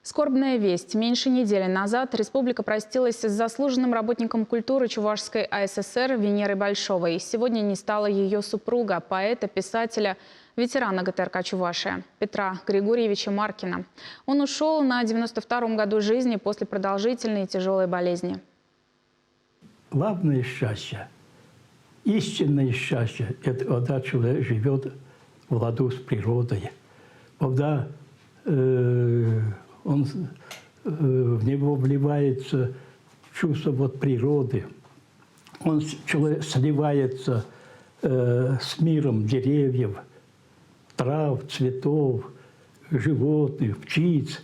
Скорбная весть. Меньше недели назад республика простилась с заслуженным работником культуры Чувашской АССР Венерой Большовой. Сегодня не стало ее супруга, поэта, писателя, ветерана ГТРК Чувашия Петра Григорьевича Маркина. Он ушел на 92-м году жизни после продолжительной и тяжелой болезни. Главное счастье, истинное счастье – это когда человек живет в ладу с природой, когда в него вливается чувство природы, человек сливается с миром деревьев, трав, цветов, животных, птиц.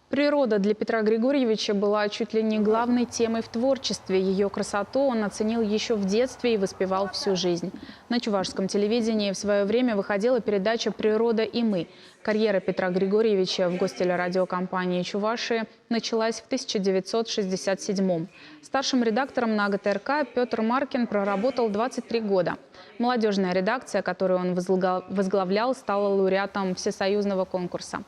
Природа для Петра Григорьевича была чуть ли не главной темой в творчестве. Ее красоту он оценил еще в детстве и воспевал всю жизнь. На чувашском телевидении в свое время выходила передача «Природа и мы». Карьера Петра Григорьевича в гостелерадиокомпании Чувашии началась в 1967-м. Старшим редактором на ГТРК Петр Маркин проработал 23 года. Молодежная редакция, которую он возглавлял, стала лауреатом всесоюзного конкурса.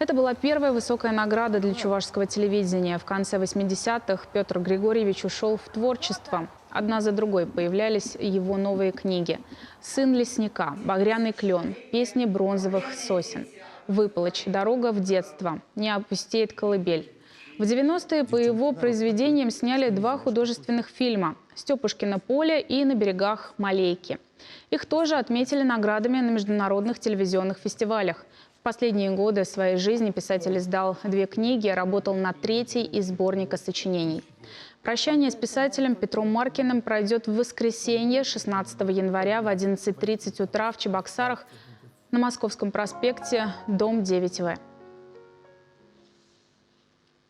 Это была первая высокая награда для чувашского телевидения. В конце 80-х Петр Григорьевич ушел в творчество. Одна за другой появлялись его новые книги: «Сын лесника», «Багряный клен», «Песни бронзовых сосен», «Выполочь», «Дорога в детство», «Не опустеет колыбель». В 90-е по его произведениям сняли 2 художественных фильма: «Степушкино поле» и «На берегах Малейки». Их тоже отметили наградами на международных телевизионных фестивалях. В последние годы своей жизни писатель издал 2 книги, работал над 3-й из сборника сочинений. Прощание с писателем Петром Маркиным пройдет в воскресенье, 16 января в 11:30 утра в Чебоксарах на Московском проспекте, дом 9В.